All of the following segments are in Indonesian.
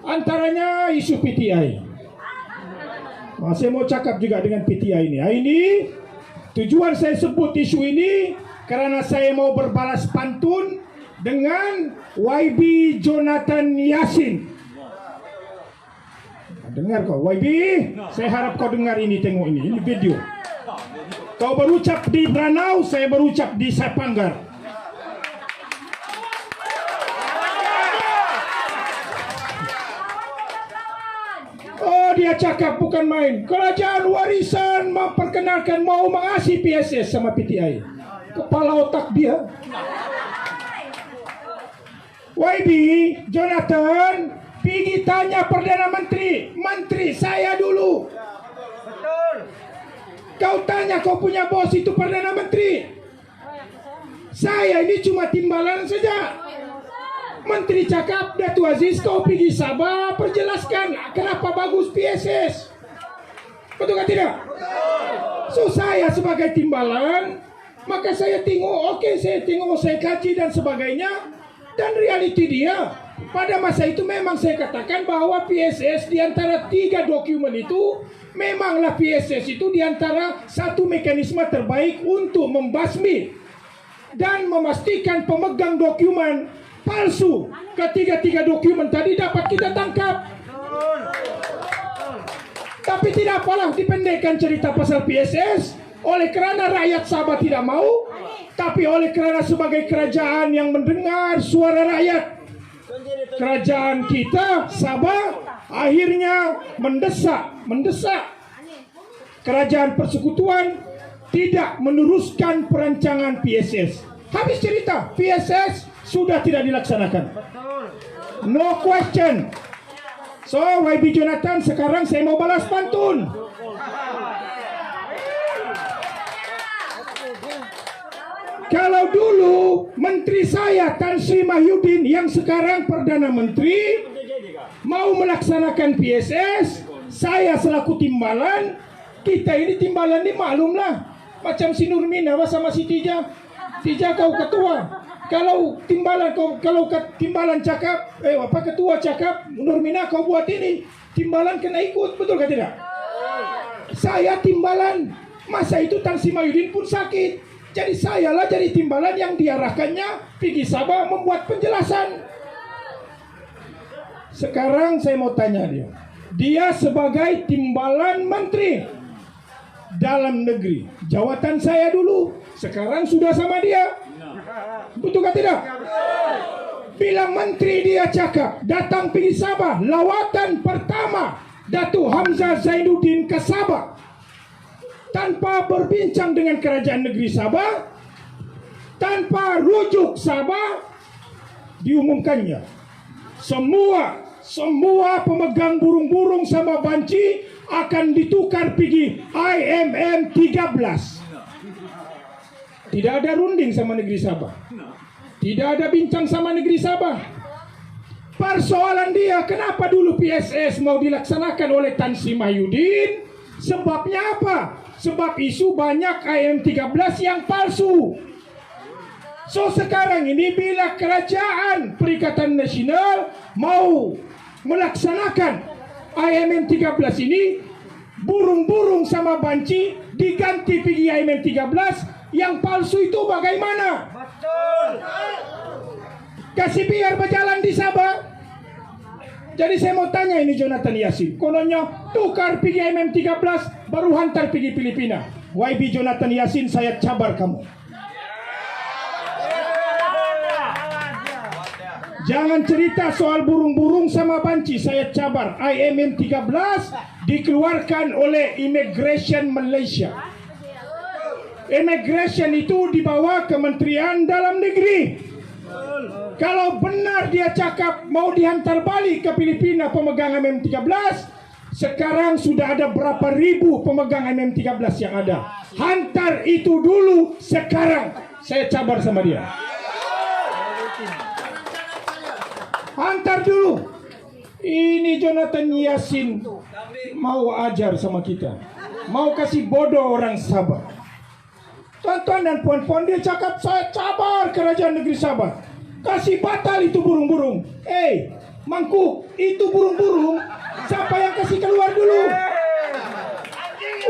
Antaranya isu PTI. Saya mau cakap juga dengan PTI ini. Ini tujuan saya sebut isu ini karena saya mau berbalas pantun dengan YB Jonathan Yassin. Dengar kau, YB, saya harap kau dengar ini, tengok ini video. Kau berucap di Branau, saya berucap di Sapanggar. Oh, dia cakap bukan main. Kerajaan warisan memperkenalkan mau mengasihi PSS sama PTI. Kepala otak dia. YB Jonathan, pergi tanya Perdana Menteri. Menteri saya dulu. Betul. Kau tanya kau punya bos itu Perdana Menteri. Saya ini cuma timbalan saja. Menteri cakap, Datuk Aziz kau pergi Sabah perjelaskan kenapa bagus PSS. Betul kan tidak? So saya sebagai timbalan, maka saya tengok, oke, saya tengok, saya kaji dan sebagainya. Dan realiti dia, pada masa itu memang saya katakan bahwa PSS di antara 3 dokumen itu, memanglah PSS itu di antara satu mekanisme terbaik untuk membasmi dan memastikan pemegang dokumen palsu. Ketiga-tiga dokumen tadi dapat kita tangkap. Tapi tidak apalah, dipendekkan cerita pasal PSS. Oleh kerana rakyat Sabah tidak mau, tapi oleh kerana sebagai kerajaan yang mendengar suara rakyat, kerajaan kita Sabah akhirnya mendesak kerajaan persekutuan tidak meneruskan perancangan PSS. Habis cerita, PSS sudah tidak dilaksanakan. No question. So YB Jonathan, sekarang saya mau balas pantun. Kalau dulu menteri saya Tan Sri Mahyudin yang sekarang Perdana Menteri mau melaksanakan PSS, saya selaku timbalan, kita ini timbalan ini maklumlah, macam si Nurmina sama si Tija kau ketua. Kalau timbalan cakap, ketua cakap, Nurmina kau buat ini, timbalan kena ikut, betul kan tidak? Saya timbalan, masa itu Tan Sri Mahyudin pun sakit. Jadi sayalah jadi timbalan yang diarahkannya pergi Sabah membuat penjelasan. Sekarang saya mau tanya dia sebagai timbalan menteri dalam negeri, jawatan saya dulu, sekarang sudah sama dia. Betul kan tidak? Bila menteri dia cakap datang pergi Sabah, lawatan pertama Datuk Hamzah Zainuddin ke Sabah tanpa berbincang dengan kerajaan negeri Sabah, tanpa rujuk Sabah, diumumkannya semua pemegang burung-burung sama banci akan ditukar pergi IMM 13. Tidak ada runding sama negeri Sabah, tidak ada bincang sama negeri Sabah. Persoalan dia, kenapa dulu PSS mau dilaksanakan oleh Tan Sri Mahyudin? Sebabnya apa? Sebab isu banyak IM13 yang palsu. So sekarang ini bila kerajaan Perikatan Nasional mau melaksanakan IMM13 ini, burung-burung sama banci diganti pergi IMM13, yang palsu itu bagaimana? Betul. Kasih biar berjalan di Sabah. Jadi saya mau tanya ini Jonathan Yassin, kononnya tukar pergi IMM13 baru hantar pergi Filipina. YB Jonathan Yassin, saya cabar kamu. Jangan cerita soal burung-burung sama banci, saya cabar. IMM13 dikeluarkan oleh Immigration Malaysia. Immigration itu di bawah Kementerian Dalam Negeri. Kalau benar dia cakap mau dihantar balik ke Filipina pemegang IMM13, sekarang sudah ada berapa ribu pemegang IMM13 yang ada. Hantar itu dulu sekarang. Saya cabar sama dia. Hantar dulu. Ini Jonathan Yassin mau ajar sama kita, mau kasih bodoh orang Sabah. Tuan-tuan dan puan-puan, dia cakap saya cabar kerajaan negeri Sabah, kasih batal itu burung-burung. mangkuk. Itu burung-burung, siapa yang kasih keluar dulu?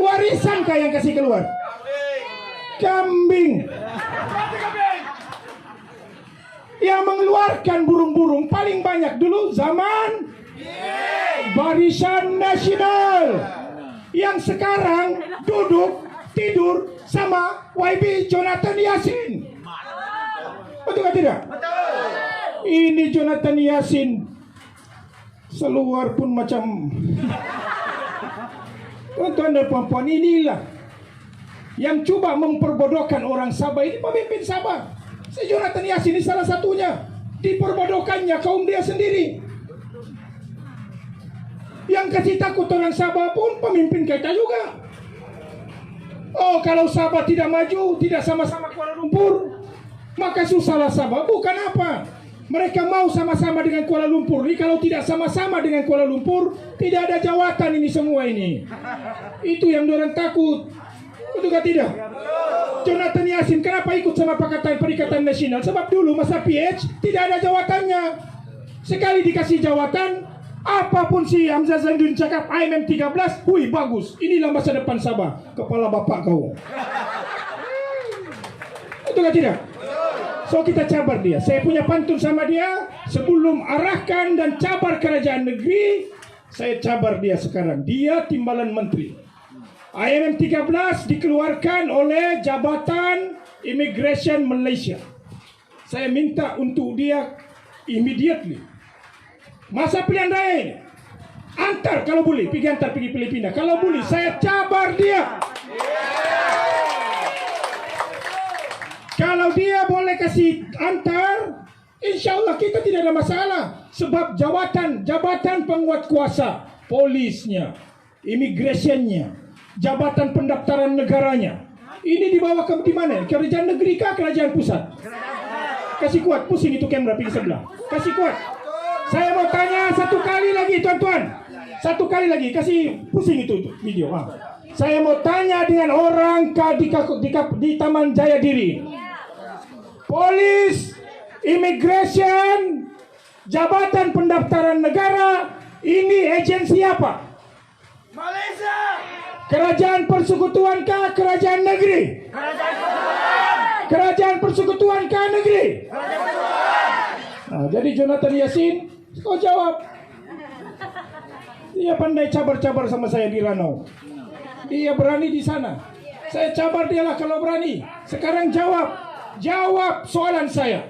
Warisan kah yang kasih keluar? Kambing. Yang mengeluarkan burung-burung paling banyak dulu zaman Barisan Nasional, yang sekarang duduk tidur sama YB Jonathan Yassin. Betul atau tidak? Ini Jonathan Yassin seluar pun macam tuan dan puan-puan, inilah yang coba memperbodohkan orang Sabah. Ini pemimpin Sabah. Si Jonathan Yassin ini salah satunya. Diperbodohkannya kaum dia sendiri. Yang kasih takut orang Sabah pun pemimpin kita juga. Oh, kalau Sabah tidak maju, tidak sama-sama Kuala Lumpur, maka susahlah Sabah. Bukan apa, mereka mau sama-sama dengan Kuala Lumpur. Ini kalau tidak sama-sama dengan Kuala Lumpur, tidak ada jawatan ini semua ini. Itu yang orang takut. Betul tidak? Jonathan Yassin kenapa ikut sama Perikatan Nasional? Sebab dulu masa PH tidak ada jawatannya. Sekali dikasih jawatan, apapun si Hamzah Zaidun cakap IMM 13, wih bagus, inilah masa depan Sabah. Kepala bapak kau. Betul tidak? So kita cabar dia. Saya punya pantun sama dia. Sebelum arahkan dan cabar kerajaan negeri, saya cabar dia sekarang. Dia timbalan menteri. IMM 13 dikeluarkan oleh Jabatan Immigration Malaysia. Saya minta untuk dia immediately, masa pilihan raya ini, antar kalau boleh, pergi Filipina. Kalau boleh, saya cabar dia. Kalau dia boleh kasih antar, insya Allah kita tidak ada masalah. Sebab jabatan penguat kuasa, polisnya, imigrationnya, jabatan pendaftaran negaranya, ini dibawa ke di mana? Kerajaan negeri kah, kerajaan pusat? Kasih kuat, pusing itu kamera pergi sebelah. Kasih kuat. Saya mau tanya satu kali lagi, tuan-tuan. Satu kali lagi, kasih pusing itu video. Saya mau tanya dengan orang di Taman Jayadiri. Polis, imigrasi, jabatan pendaftaran negara, ini agensi apa? Malaysia. Kerajaan persekutuan kah, kerajaan negeri? Kerajaan persekutuan kah, negeri? Nah, jadi Jonathan Yassin, kau jawab. Dia pandai cabar-cabar sama saya di Ranau. Dia berani di sana. Saya cabar dia lah kalau berani. Sekarang jawab soalan saya.